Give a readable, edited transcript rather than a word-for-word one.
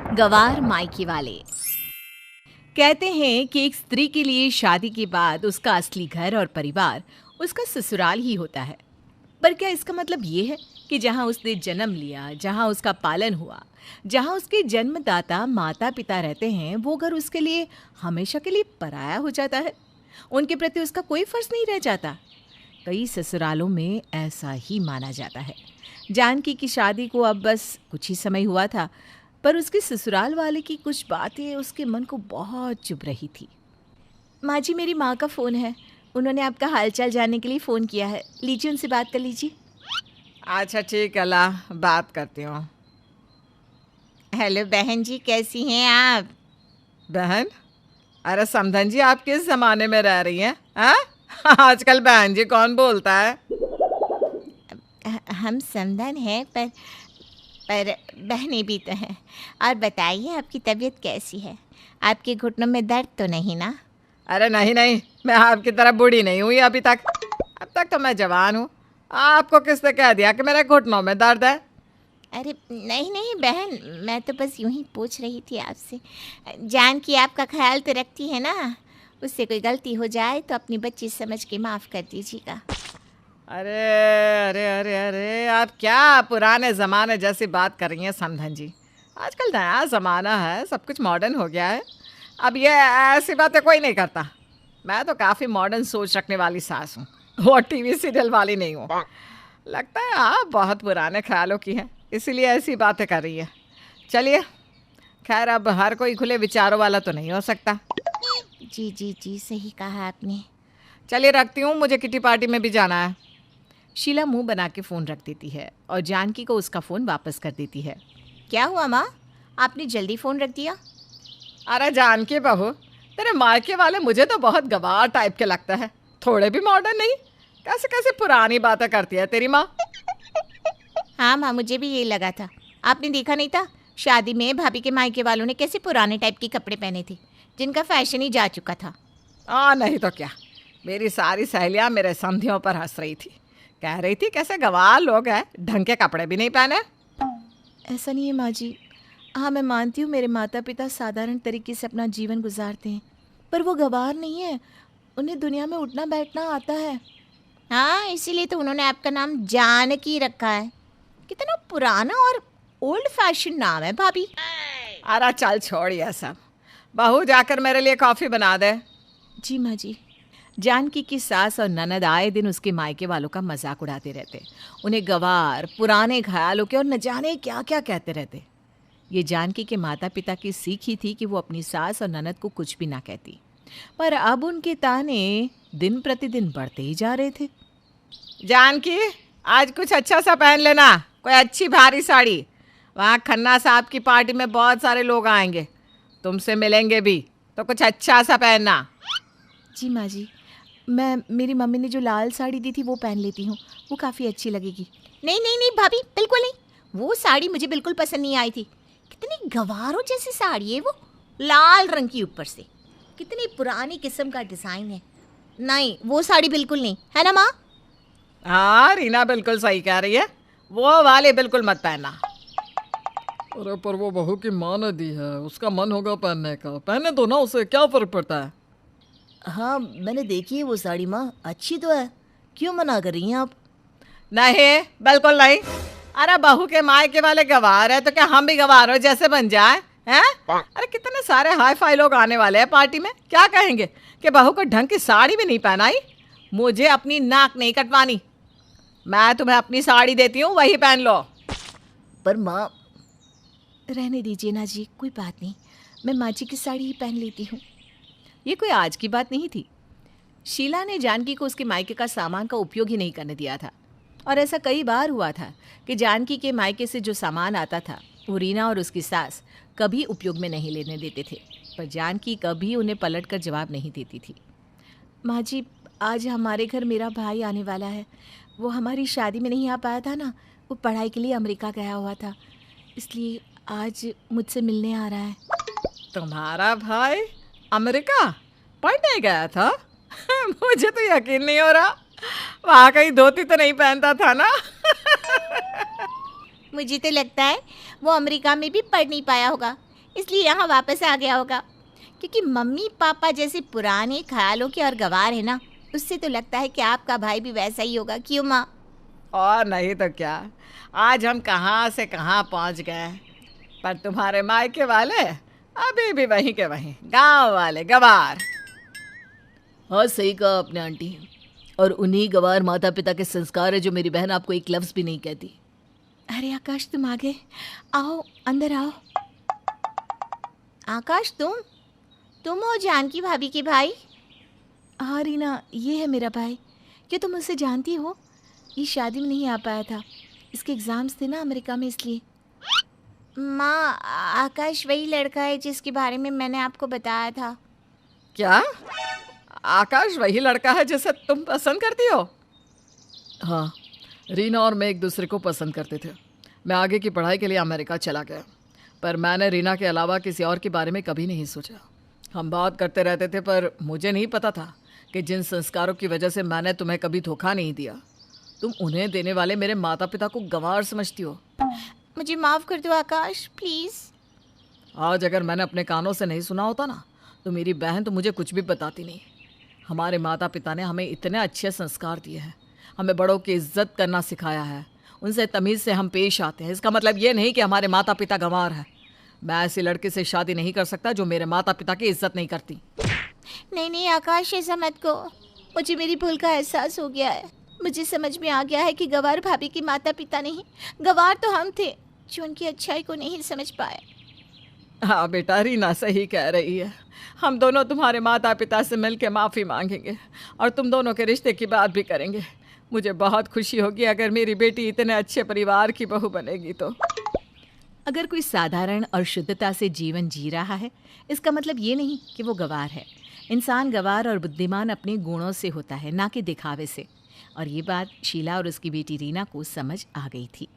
गवार मायके वाले। कहते हैं कि एक स्त्री के लिए शादी के बाद उसका असली घर और परिवार उसका ससुराल ही होता है। पर क्या इसका मतलब ये है कि जहाँ उसने जन्म लिया, जहाँ उसका पालन हुआ, जहाँ उसके जन्मदाता माता पिता रहते हैं, वो घर उसके लिए हमेशा के लिए पराया हो जाता है? उनके प्रति उसका कोई फर्ज नहीं रह जाता? कई ससुरालों में ऐसा ही माना जाता है। जानकी की शादी को अब बस कुछ ही समय हुआ था, पर उसके ससुराल वाले की कुछ बातें उसके मन को बहुत चुभ रही थी। माँ जी, मेरी माँ का फ़ोन है। उन्होंने आपका हालचाल जानने के लिए फ़ोन किया है। लीजिए, उनसे बात कर लीजिए। अच्छा ठीक है, ला बात करती हूँ। हेलो बहन जी, कैसी हैं आप? बहन? अरे समधन जी, आप किस ज़माने में रह रही हैं? हाँ? आजकल बहन जी कौन बोलता है? हम समधन हैं, पर बहनें भी तो हैं। और बताइए, आपकी तबीयत कैसी है? आपके घुटनों में दर्द तो नहीं ना? अरे नहीं नहीं, मैं आपकी तरह बूढ़ी नहीं हुई अभी तक। अब तक तो मैं जवान हूँ। आपको किसने कह दिया कि मेरे घुटनों में दर्द है? अरे नहीं नहीं बहन, मैं तो बस यूं ही पूछ रही थी आपसे। जान की आपका ख्याल तो रखती है ना? उससे कोई गलती हो जाए तो अपनी बच्ची समझ के माफ़ कर दीजिएगा। अरे अरे अरे अरे, आप क्या पुराने ज़माने जैसी बात कर रही हैं समधन जी? आजकल नया ज़माना है, सब कुछ मॉडर्न हो गया है। अब ये ऐसी बातें कोई नहीं करता। मैं तो काफ़ी मॉडर्न सोच रखने वाली सास हूँ, और टीवी सीरियल वाली नहीं हूँ। लगता है आप बहुत पुराने ख्यालों की हैं, इसीलिए ऐसी बातें कर रही है। चलिए, खैर अब हर कोई खुले विचारों वाला तो नहीं हो सकता। जी जी जी, सही कहा आपने। चलिए रखती हूँ, मुझे किटी पार्टी में भी जाना है। शीला मुंह बना के फ़ोन रख देती है और जानकी को उसका फ़ोन वापस कर देती है। क्या हुआ माँ, आपने जल्दी फ़ोन रख दिया? अरे जानकी बहू, तेरे मायके वाले मुझे तो बहुत गवार टाइप के लगता है, थोड़े भी मॉडर्न नहीं। कैसे कैसे पुरानी बातें करती है तेरी माँ। हाँ माँ, मुझे भी यही लगा था। आपने देखा नहीं था शादी में भाभी के मायके वालों ने कैसे पुराने टाइप के कपड़े पहने थे, जिनका फैशन ही जा चुका था। नहीं तो क्या, मेरी सारी सहेलियाँ मेरे समधियों पर हंस रही थी। कह रही थी कैसे गवार लोग हैं, ढंग के कपड़े भी नहीं पहने। ऐसा नहीं है माँ जी। हाँ, मैं मानती हूँ मेरे माता पिता साधारण तरीके से अपना जीवन गुजारते हैं, पर वो गवार नहीं है। उन्हें दुनिया में उठना बैठना आता है। हाँ, इसीलिए तो उन्होंने आपका नाम जानकी रखा है। कितना पुराना और ओल्ड फैशन नाम है भाभी। अरे चल छोड़ ये सब, बहू जाकर मेरे लिए कॉफ़ी बना दे। जी माँ जी। जानकी की सास और ननद आए दिन उसके मायके वालों का मजाक उड़ाते रहते, उन्हें गवार, पुराने ख्यालों के और न जाने क्या क्या कहते रहते। ये जानकी के माता पिता की सीख ही थी कि वो अपनी सास और ननद को कुछ भी ना कहती, पर अब उनके ताने दिन प्रतिदिन बढ़ते ही जा रहे थे। जानकी, आज कुछ अच्छा सा पहन लेना, कोई अच्छी भारी साड़ी। वहाँ खन्ना साहब की पार्टी में बहुत सारे लोग आएंगे, तुमसे मिलेंगे भी, तो कुछ अच्छा सा पहनना। जी माँ जी, मैं मेरी मम्मी ने जो लाल साड़ी दी थी वो पहन लेती हूँ, वो काफ़ी अच्छी लगेगी। नहीं नहीं नहीं भाभी, बिल्कुल नहीं। वो साड़ी मुझे बिल्कुल पसंद नहीं आई थी। कितनी गवारों जैसी साड़ी है वो, लाल रंग की ऊपर से। कितनी पुरानी किस्म का डिज़ाइन है। नहीं, वो साड़ी बिल्कुल नहीं, है ना माँ? हाँ रीना बिल्कुल सही कह रही है, वो वाली बिल्कुल मत पहनना। अरे पर वो बहू की माँ ने दी है, उसका मन होगा पहनने का, पहने दो ना, उसे क्या फर्क पड़ता है। हाँ, मैंने देखी है वो साड़ी माँ, अच्छी तो है। क्यों मना कर रही हैं आप? नहीं, बिल्कुल नहीं। अरे बहू के मायके वाले गवार है तो क्या हम भी गवारों जैसे बन जाए हैं? अरे कितने सारे हाई फाई लोग आने वाले हैं पार्टी में, क्या कहेंगे कि बहू को ढंग की साड़ी भी नहीं पहनाई। मुझे अपनी नाक नहीं कटवानी, मैं तुम्हें अपनी साड़ी देती हूँ, वही पहन लो। पर माँ, रहने दीजिए ना जी, कोई बात नहीं, मैं माँ जी की साड़ी ही पहन लेती हूँ। ये कोई आज की बात नहीं थी। शीला ने जानकी को उसके मायके का सामान का उपयोग ही नहीं करने दिया था, और ऐसा कई बार हुआ था कि जानकी के मायके से जो सामान आता था वो रीना और उसकी सास कभी उपयोग में नहीं लेने देते थे, पर जानकी कभी उन्हें पलट कर जवाब नहीं देती थी। माँ जी, आज हमारे घर मेरा भाई आने वाला है। वो हमारी शादी में नहीं आ पाया था ना, वो पढ़ाई के लिए अमेरिका गया हुआ था, इसलिए आज मुझसे मिलने आ रहा है। तुम्हारा भाई अमेरिका पढ़ने गया था? मुझे तो यकीन नहीं हो रहा, वहाँ कहीं धोती तो नहीं पहनता था ना? मुझे तो लगता है वो अमेरिका में भी पढ़ नहीं पाया होगा, इसलिए यहाँ वापस आ गया होगा। क्योंकि मम्मी पापा जैसे पुराने ख्यालों के और गवार है ना, उससे तो लगता है कि आपका भाई भी वैसा ही होगा। क्यों माँ? और नहीं तो क्या, आज हम कहाँ से कहाँ पहुँच गए। पर तुम्हारे मायके वाले अभी भी वहीं के वहीं, गांव वाले गवार। हाँ सही कहा आपने आंटी। और उन्हीं गवार माता पिता के संस्कार है जो मेरी बहन आपको एक लफ्ज़ भी नहीं कहती। अरे आकाश, तुम आ गए। आओ अंदर आओ। आकाश, तुम हो जानकी भाभी के भाई? हाँ रीना, ये है मेरा भाई। क्या तुम उसे जानती हो? ये शादी में नहीं आ पाया था, इसके एग्ज़ाम्स थे ना अमेरिका में, इसलिए। माँ, आकाश वही लड़का है जिसके बारे में मैंने आपको बताया था। क्या आकाश वही लड़का है जिसे तुम पसंद करती हो? हाँ, रीना और मैं एक दूसरे को पसंद करते थे। मैं आगे की पढ़ाई के लिए अमेरिका चला गया, पर मैंने रीना के अलावा किसी और के बारे में कभी नहीं सोचा। हम बात करते रहते थे, पर मुझे नहीं पता था कि जिन संस्कारों की वजह से मैंने तुम्हें कभी धोखा नहीं दिया, तुम उन्हें देने वाले मेरे माता पिता को गंवार समझती हो। मुझे माफ़ कर दो आकाश, प्लीज़। आज अगर मैंने अपने कानों से नहीं सुना होता ना, तो मेरी बहन तो मुझे कुछ भी बताती नहीं। हमारे माता पिता ने हमें इतने अच्छे संस्कार दिए हैं, हमें बड़ों की इज्जत करना सिखाया है, उनसे तमीज़ से हम पेश आते हैं। इसका मतलब ये नहीं कि हमारे माता पिता गंवार हैं। मैं ऐसी लड़की से शादी नहीं कर सकता जो मेरे माता पिता की इज्जत नहीं करती। नहीं नहीं आकाश, ऐसा मत कहो। मुझे मेरी भूल का एहसास हो गया है। मुझे समझ में आ गया है कि गवार भाभी के माता पिता नहीं, गवार तो हम थे जो उनकी अच्छाई को नहीं समझ पाए। हाँ बेटा, रीना सही कह रही है। हम दोनों तुम्हारे माता पिता से मिलकर माफ़ी मांगेंगे और तुम दोनों के रिश्ते की बात भी करेंगे। मुझे बहुत खुशी होगी अगर मेरी बेटी इतने अच्छे परिवार की बहू बनेगी तो। अगर कोई साधारण और शुद्धता से जीवन जी रहा है, इसका मतलब ये नहीं कि वो गवार है। इंसान गवार और बुद्धिमान अपने गुणों से होता है, ना कि दिखावे से। और ये बात शीला और उसकी बेटी रीना को समझ आ गई थी।